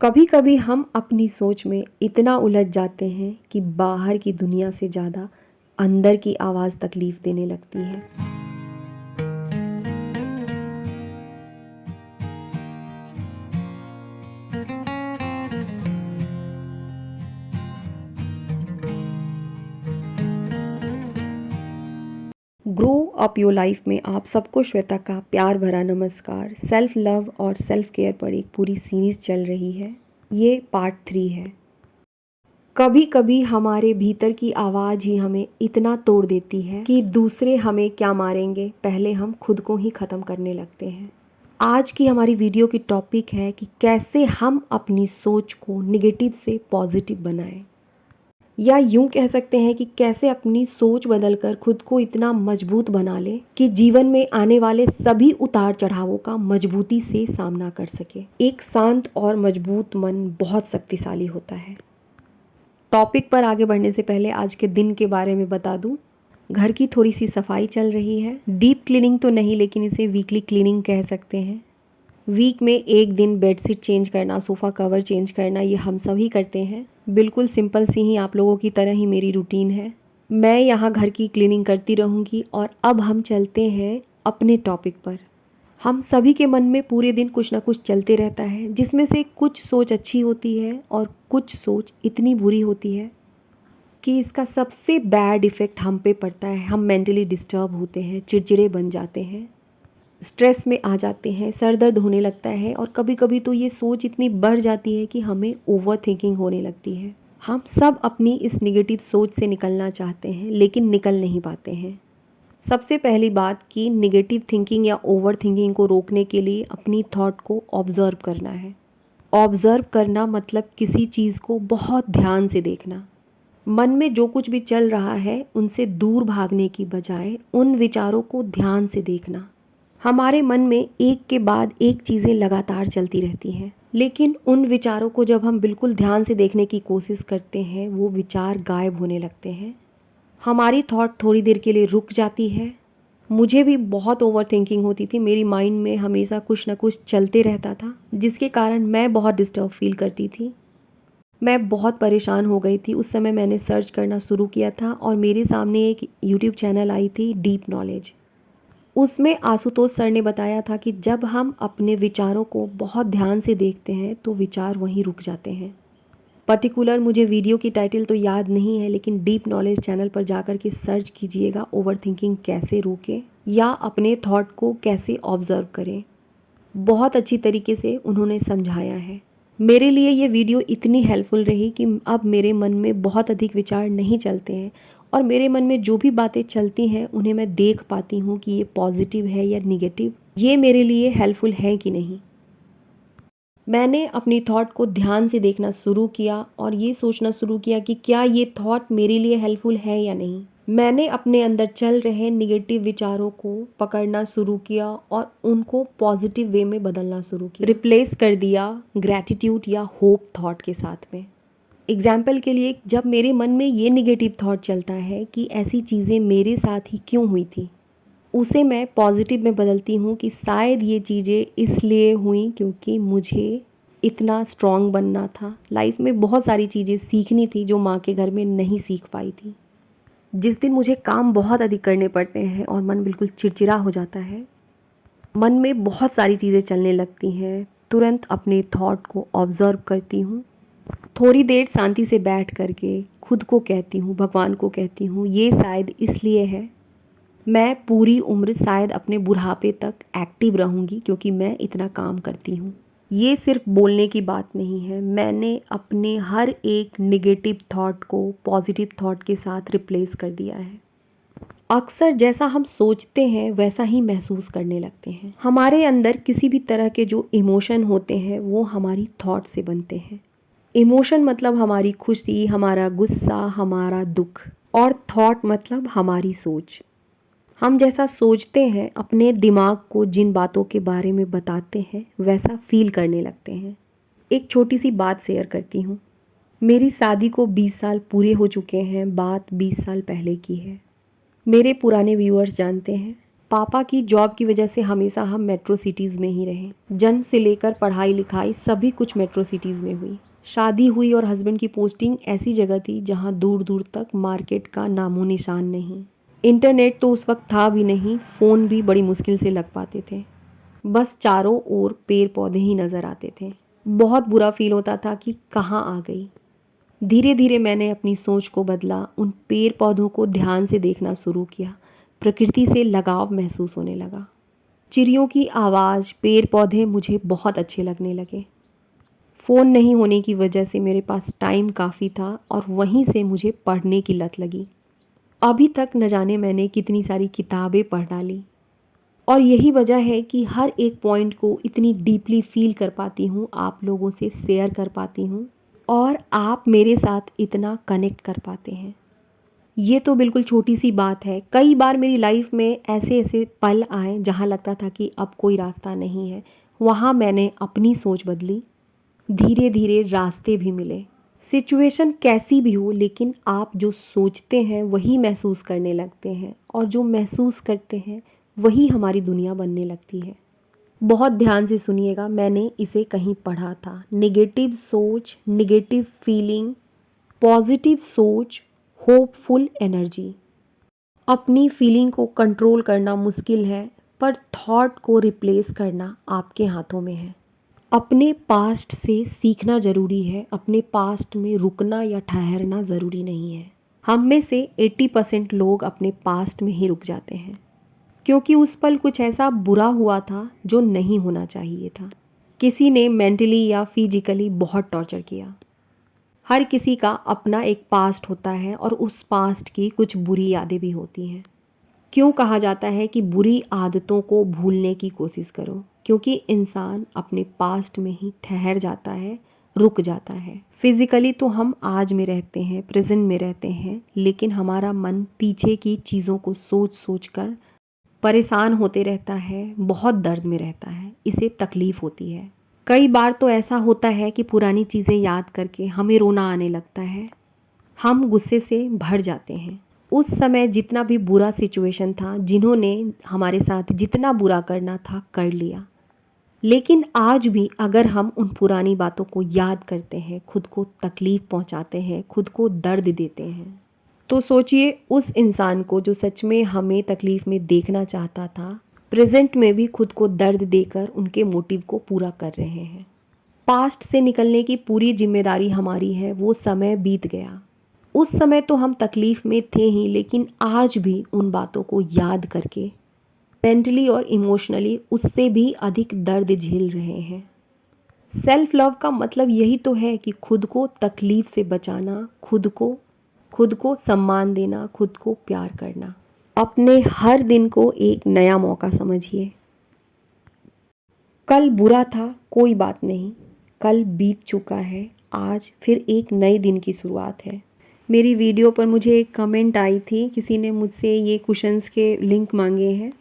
कभी कभी हम अपनी सोच में इतना उलझ जाते हैं कि बाहर की दुनिया से ज़्यादा अंदर की आवाज़ तकलीफ़ देने लगती है। ग्रो अप योर लाइफ में आप सबको श्वेता का प्यार भरा नमस्कार। सेल्फ लव और सेल्फ केयर पर एक पूरी सीरीज़ चल रही है। ये पार्ट 3 है। कभी कभी हमारे भीतर की आवाज़ ही हमें इतना तोड़ देती है कि दूसरे हमें क्या मारेंगे, पहले हम खुद को ही ख़त्म करने लगते हैं। आज की हमारी वीडियो की टॉपिक है कि कैसे हम अपनी सोच को निगेटिव से पॉजिटिव बनाएं, या यूं कह सकते हैं कि कैसे अपनी सोच बदलकर खुद को इतना मजबूत बना ले कि जीवन में आने वाले सभी उतार चढ़ावों का मजबूती से सामना कर सके। एक शांत और मजबूत मन बहुत शक्तिशाली होता है। टॉपिक पर आगे बढ़ने से पहले आज के दिन के बारे में बता दूं। घर की थोड़ी सी सफाई चल रही है। डीप क्लीनिंग तो नहीं, लेकिन इसे वीकली क्लीनिंग कह सकते हैं। वीक में एक दिन बेडशीट चेंज करना, सोफ़ा कवर चेंज करना, ये हम सभी करते हैं। बिल्कुल सिंपल सी ही आप लोगों की तरह ही मेरी रूटीन है। मैं यहाँ घर की क्लीनिंग करती रहूँगी। और अब हम चलते हैं अपने टॉपिक पर। हम सभी के मन में पूरे दिन कुछ ना कुछ चलते रहता है, जिसमें से कुछ सोच अच्छी होती है और कुछ सोच इतनी बुरी होती है कि इसका सबसे बैड इफ़ेक्ट हम पे पड़ता है। हम मेंटली डिस्टर्ब होते हैं, चिड़चिड़े बन जाते हैं, स्ट्रेस में आ जाते हैं, सर दर्द होने लगता है। और कभी कभी तो ये सोच इतनी बढ़ जाती है कि हमें ओवर थिंकिंग होने लगती है। हम सब अपनी इस निगेटिव सोच से निकलना चाहते हैं, लेकिन निकल नहीं पाते हैं। सबसे पहली बात कि निगेटिव थिंकिंग या ओवर थिंकिंग को रोकने के लिए अपनी थॉट को ऑब्ज़र्व करना है। ऑब्ज़र्व करना मतलब किसी चीज़ को बहुत ध्यान से देखना। मन में जो कुछ भी चल रहा है उनसे दूर भागने की बजाय उन विचारों को ध्यान से देखना। हमारे मन में एक के बाद एक चीज़ें लगातार चलती रहती हैं, लेकिन उन विचारों को जब हम बिल्कुल ध्यान से देखने की कोशिश करते हैं, वो विचार गायब होने लगते हैं। हमारी थॉट थोड़ी देर के लिए रुक जाती है। मुझे भी बहुत ओवर थिंकिंग होती थी। मेरी माइंड में हमेशा कुछ ना कुछ चलते रहता था, जिसके कारण मैं बहुत डिस्टर्ब फील करती थी। मैं बहुत परेशान हो गई थी। उस समय मैंने सर्च करना शुरू किया था और मेरे सामने एक यूट्यूब चैनल आई थी, डीप नॉलेज। उसमें आशुतोष सर ने बताया था कि जब हम अपने विचारों को बहुत ध्यान से देखते हैं तो विचार वहीं रुक जाते हैं। पर्टिकुलर मुझे वीडियो की टाइटल तो याद नहीं है, लेकिन डीप नॉलेज चैनल पर जाकर के सर्च कीजिएगा, ओवर थिंकिंग कैसे रोकें या अपने थॉट को कैसे ऑब्ज़र्व करें। बहुत अच्छी तरीके से उन्होंने समझाया है। मेरे लिए ये वीडियो इतनी हेल्पफुल रही कि अब मेरे मन में बहुत अधिक विचार नहीं चलते हैं, और मेरे मन में जो भी बातें चलती हैं उन्हें मैं देख पाती हूँ कि ये पॉजिटिव है या निगेटिव। ये मेरे लिए हेल्पफुल है कि नहीं। मैंने अपनी थॉट को ध्यान से देखना शुरू किया और ये सोचना शुरू किया कि क्या ये थॉट मेरे लिए हेल्पफुल है या नहीं। मैंने अपने अंदर चल रहे निगेटिव विचारों को पकड़ना शुरू किया और उनको पॉजिटिव वे में बदलना शुरू किया। रिप्लेस कर दिया ग्रैटिट्यूड या होप थॉट के साथ में। एग्जाम्पल के लिए, जब मेरे मन में ये निगेटिव थॉट चलता है कि ऐसी चीज़ें मेरे साथ ही क्यों हुई थी, उसे मैं पॉजिटिव में बदलती हूँ कि शायद ये चीज़ें इसलिए हुई क्योंकि मुझे इतना स्ट्रॉन्ग बनना था। लाइफ में बहुत सारी चीज़ें सीखनी थी जो माँ के घर में नहीं सीख पाई थी। जिस दिन मुझे काम बहुत अधिक करने पड़ते हैं और मन बिल्कुल चिड़चिड़ा हो जाता है, मन में बहुत सारी चीज़ें चलने लगती हैं, तुरंत अपने थॉट को ऑब्ज़र्व करती हूँ। थोड़ी देर शांति से बैठ करके खुद को कहती हूँ, भगवान को कहती हूँ, ये शायद इसलिए है। मैं पूरी उम्र शायद अपने बुढ़ापे तक एक्टिव रहूँगी क्योंकि मैं इतना काम करती हूँ। ये सिर्फ बोलने की बात नहीं है। मैंने अपने हर एक नेगेटिव थॉट को पॉजिटिव थॉट के साथ रिप्लेस कर दिया है। अक्सर जैसा हम सोचते हैं वैसा ही महसूस करने लगते हैं। हमारे अंदर किसी भी तरह के जो इमोशन होते हैं वो हमारी थॉट से बनते हैं। इमोशन मतलब हमारी खुशी, हमारा गुस्सा, हमारा दुख, और थॉट मतलब हमारी सोच। हम जैसा सोचते हैं, अपने दिमाग को जिन बातों के बारे में बताते हैं वैसा फील करने लगते हैं। एक छोटी सी बात शेयर करती हूँ। मेरी शादी को 20 साल पूरे हो चुके हैं। बात 20 साल पहले की है। मेरे पुराने व्यूअर्स जानते हैं पापा की जॉब की वजह से हमेशा हम मेट्रो सिटीज़ में ही रहे। जन्म से लेकर पढ़ाई लिखाई सभी कुछ मेट्रो सिटीज़ में हुई। शादी हुई और हस्बैंड की पोस्टिंग ऐसी जगह थी जहाँ दूर दूर तक मार्केट का नामो निशान नहीं। इंटरनेट तो उस वक्त था भी नहीं, फ़ोन भी बड़ी मुश्किल से लग पाते थे। बस चारों ओर पेड़ पौधे ही नज़र आते थे। बहुत बुरा फील होता था कि कहाँ आ गई। धीरे धीरे मैंने अपनी सोच को बदला, उन पेड़ पौधों को ध्यान से देखना शुरू किया। प्रकृति से लगाव महसूस होने लगा। चिड़ियों की आवाज़, पेड़ पौधे मुझे बहुत अच्छे लगने लगे। फ़ोन नहीं होने की वजह से मेरे पास टाइम काफ़ी था और वहीं से मुझे पढ़ने की लत लगी। अभी तक न जाने मैंने कितनी सारी किताबें पढ़ डाली और यही वजह है कि हर एक पॉइंट को इतनी डीपली फील कर पाती हूँ, आप लोगों से शेयर कर पाती हूँ और आप मेरे साथ इतना कनेक्ट कर पाते हैं। ये तो बिल्कुल छोटी सी बात है। कई बार मेरी लाइफ में ऐसे ऐसे पल आए जहाँ लगता था कि अब कोई रास्ता नहीं है। वहाँ मैंने अपनी सोच बदली, धीरे धीरे रास्ते भी मिले। सिचुएशन कैसी भी हो, लेकिन आप जो सोचते हैं वही महसूस करने लगते हैं और जो महसूस करते हैं वही हमारी दुनिया बनने लगती है। बहुत ध्यान से सुनिएगा, मैंने इसे कहीं पढ़ा था। नेगेटिव सोच, नेगेटिव फीलिंग, पॉजिटिव सोच, होपफुल एनर्जी। अपनी फीलिंग को कंट्रोल करना मुश्किल है, पर थॉट को रिप्लेस करना आपके हाथों में है। अपने पास्ट से सीखना ज़रूरी है, अपने पास्ट में रुकना या ठहरना ज़रूरी नहीं है। हम में से 80% लोग अपने पास्ट में ही रुक जाते हैं क्योंकि उस पल कुछ ऐसा बुरा हुआ था जो नहीं होना चाहिए था। किसी ने मेंटली या फिजिकली बहुत टॉर्चर किया। हर किसी का अपना एक पास्ट होता है और उस पास्ट की कुछ बुरी यादें भी होती हैं। क्यों कहा जाता है कि बुरी आदतों को भूलने की कोशिश करो? क्योंकि इंसान अपने पास्ट में ही ठहर जाता है, रुक जाता है। फिज़िकली तो हम आज में रहते हैं, प्रेजेंट में रहते हैं, लेकिन हमारा मन पीछे की चीज़ों को सोच सोच कर परेशान होते रहता है, बहुत दर्द में रहता है, इसे तकलीफ़ होती है। कई बार तो ऐसा होता है कि पुरानी चीज़ें याद करके हमें रोना आने लगता है, हम गुस्से से भर जाते हैं। उस समय जितना भी बुरा सिचुएशन था, जिन्होंने हमारे साथ जितना बुरा करना था कर लिया, लेकिन आज भी अगर हम उन पुरानी बातों को याद करते हैं, खुद को तकलीफ़ पहुंचाते हैं, खुद को दर्द देते हैं, तो सोचिए उस इंसान को जो सच में हमें तकलीफ़ में देखना चाहता था, प्रेजेंट में भी खुद को दर्द देकर उनके मोटिव को पूरा कर रहे हैं। पास्ट से निकलने की पूरी जिम्मेदारी हमारी है। वो समय बीत गया, उस समय तो हम तकलीफ़ में थे ही, लेकिन आज भी उन बातों को याद करके मेंटली और इमोशनली उससे भी अधिक दर्द झेल रहे हैं। सेल्फ लव का मतलब यही तो है कि खुद को तकलीफ़ से बचाना, खुद को सम्मान देना, खुद को प्यार करना। अपने हर दिन को एक नया मौका समझिए। कल बुरा था, कोई बात नहीं, कल बीत चुका है, आज फिर एक नए दिन की शुरुआत है। मेरी वीडियो पर मुझे एक कमेंट आई थी, किसी ने मुझसे ये कुशन्स के लिंक मांगे हैं।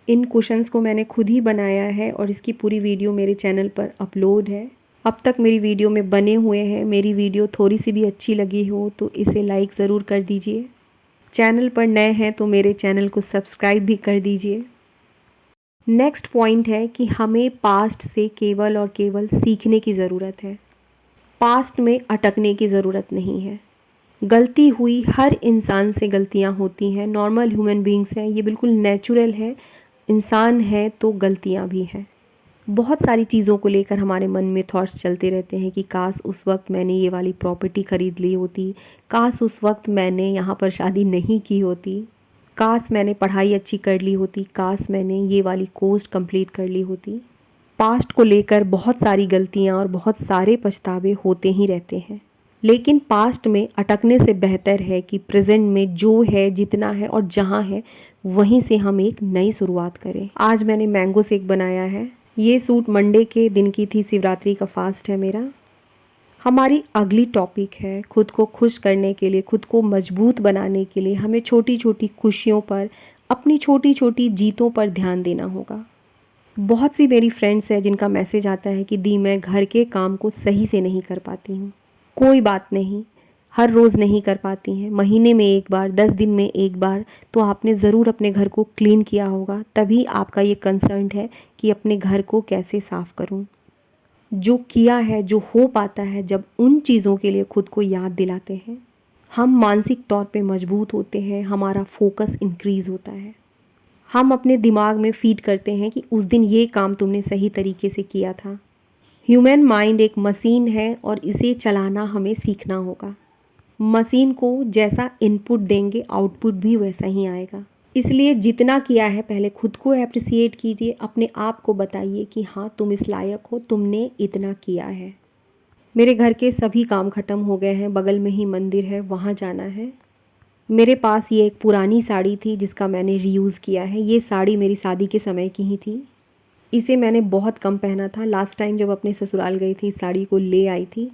इन कुशन्स को मैंने खुद ही बनाया है और इसकी पूरी वीडियो मेरे चैनल पर अपलोड है। अब तक मेरी वीडियो में बने हुए हैं। मेरी वीडियो थोड़ी सी भी अच्छी लगी हो तो इसे लाइक ज़रूर कर दीजिए। चैनल पर नए हैं तो मेरे चैनल को सब्सक्राइब भी कर दीजिए। नेक्स्ट पॉइंट है कि हमें पास्ट से केवल और केवल सीखने की ज़रूरत है। पास्ट में अटकने की ज़रूरत नहीं है। गलती हुई, हर इंसान से गलतियां होती हैं, नॉर्मल ह्यूमन बीइंग्स हैं, ये बिल्कुल नेचुरल है। इंसान है तो गलतियां भी हैं। बहुत सारी चीज़ों को लेकर हमारे मन में थॉट्स चलते रहते हैं कि काश उस वक्त मैंने ये वाली प्रॉपर्टी ख़रीद ली होती, काश उस वक्त मैंने यहाँ पर शादी नहीं की होती, काश मैंने पढ़ाई अच्छी कर ली होती, काश मैंने ये वाली कोर्स कंप्लीट कर ली होती। पास्ट को लेकर बहुत सारी गलतियाँ और बहुत सारे पछतावे होते ही रहते हैं, लेकिन पास्ट में अटकने से बेहतर है कि प्रेजेंट में जो है, जितना है और जहाँ है वहीं से हम एक नई शुरुआत करें। आज मैंने मैंगो शेक बनाया है। ये सूट मंडे के दिन की थी, शिवरात्रि का फास्ट है मेरा। हमारी अगली टॉपिक है खुद को खुश करने के लिए, खुद को मजबूत बनाने के लिए हमें छोटी छोटी खुशियों पर, अपनी छोटी छोटी जीतों पर ध्यान देना होगा। बहुत सी मेरी फ्रेंड्स हैं जिनका मैसेज आता है कि दी मैं घर के काम को सही से नहीं कर पाती हूँ। कोई बात नहीं, हर रोज़ नहीं कर पाती हैं, महीने में एक बार, 10 दिन में एक बार तो आपने ज़रूर अपने घर को क्लीन किया होगा, तभी आपका ये कंसर्न है कि अपने घर को कैसे साफ़ करूं। जो किया है, जो हो पाता है, जब उन चीज़ों के लिए खुद को याद दिलाते हैं, हम मानसिक तौर पे मजबूत होते हैं, हमारा फोकस इंक्रीज़ होता है। हम अपने दिमाग में फीड करते हैं कि उस दिन ये काम तुमने सही तरीके से किया था। ह्यूमन माइंड एक मशीन है और इसे चलाना हमें सीखना होगा। मशीन को जैसा इनपुट देंगे आउटपुट भी वैसा ही आएगा। इसलिए जितना किया है पहले खुद को अप्रिसिएट कीजिए, अपने आप को बताइए कि हाँ तुम इस लायक हो, तुमने इतना किया है। मेरे घर के सभी काम ख़त्म हो गए हैं, बगल में ही मंदिर है, वहाँ जाना है। मेरे पास ये एक पुरानी साड़ी थी जिसका मैंने रीयूज़ किया है। ये साड़ी मेरी शादी के समय की ही थी। इसे मैंने बहुत कम पहना था। लास्ट टाइम जब अपने ससुराल गई थी इस साड़ी को ले आई थी।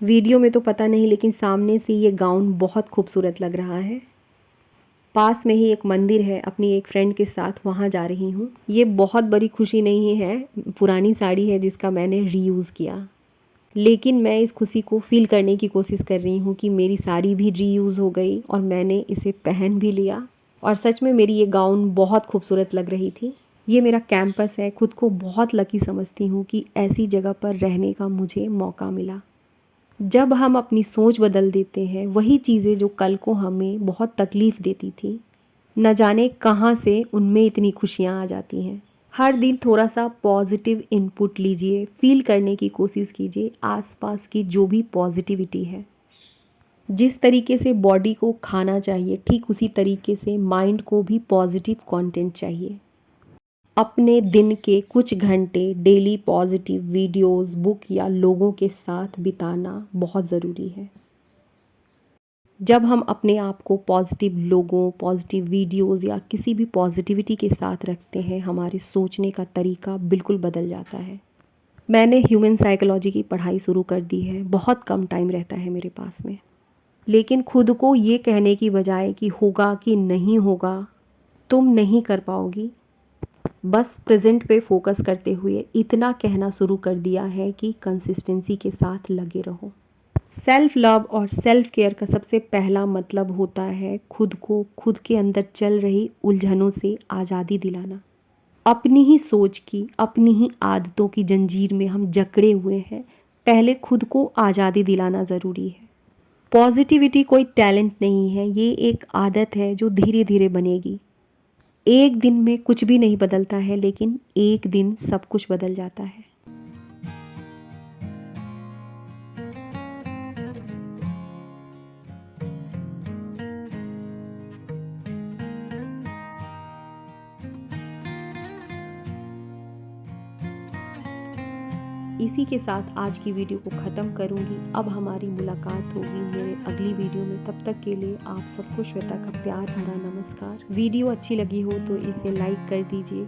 वीडियो में तो पता नहीं, लेकिन सामने से ये गाउन बहुत खूबसूरत लग रहा है। पास में ही एक मंदिर है, अपनी एक फ्रेंड के साथ वहाँ जा रही हूँ। ये बहुत बड़ी खुशी नहीं है, पुरानी साड़ी है जिसका मैंने रीयूज़ किया, लेकिन मैं इस खुशी को फ़ील करने की कोशिश कर रही हूँ कि मेरी साड़ी भी रीयूज़ हो गई और मैंने इसे पहन भी लिया। और सच में मेरी ये गाउन बहुत खूबसूरत लग रही थी। ये मेरा कैंपस है, खुद को बहुत लकी समझती हूँ कि ऐसी जगह पर रहने का मुझे मौका मिला। जब हम अपनी सोच बदल देते हैं, वही चीज़ें जो कल को हमें बहुत तकलीफ़ देती थी, न जाने कहाँ से उनमें इतनी खुशियाँ आ जाती हैं। हर दिन थोड़ा सा पॉजिटिव इनपुट लीजिए, फील करने की कोशिश कीजिए आसपास की जो भी पॉजिटिविटी है। जिस तरीके से बॉडी को खाना चाहिए, ठीक उसी तरीके से माइंड को भी पॉजिटिव कंटेंट चाहिए। अपने दिन के कुछ घंटे डेली पॉजिटिव वीडियोस, बुक या लोगों के साथ बिताना बहुत ज़रूरी है। जब हम अपने आप को पॉजिटिव लोगों, पॉजिटिव वीडियोस या किसी भी पॉजिटिविटी के साथ रखते हैं, हमारे सोचने का तरीका बिल्कुल बदल जाता है। मैंने ह्यूमन साइकोलॉजी की पढ़ाई शुरू कर दी है, बहुत कम टाइम रहता है मेरे पास में, लेकिन खुद को ये कहने की बजाय कि होगा कि नहीं होगा, तुम नहीं कर पाओगी, बस प्रेजेंट पे फोकस करते हुए इतना कहना शुरू कर दिया है कि कंसिस्टेंसी के साथ लगे रहो। सेल्फ लव और सेल्फ केयर का सबसे पहला मतलब होता है खुद को खुद के अंदर चल रही उलझनों से आज़ादी दिलाना। अपनी ही सोच की, अपनी ही आदतों की जंजीर में हम जकड़े हुए हैं, पहले खुद को आज़ादी दिलाना ज़रूरी है। पॉजिटिविटी कोई टैलेंट नहीं है, ये एक आदत है जो धीरे धीरे बनेगी। एक दिन में कुछ भी नहीं बदलता है, लेकिन एक दिन सब कुछ बदल जाता है। इसी के साथ आज की वीडियो को ख़त्म करूँगी। अब हमारी मुलाकात होगी मेरे अगली वीडियो में। तब तक के लिए आप सबको श्वेता का प्यार भरा नमस्कार। वीडियो अच्छी लगी हो तो इसे लाइक कर दीजिए,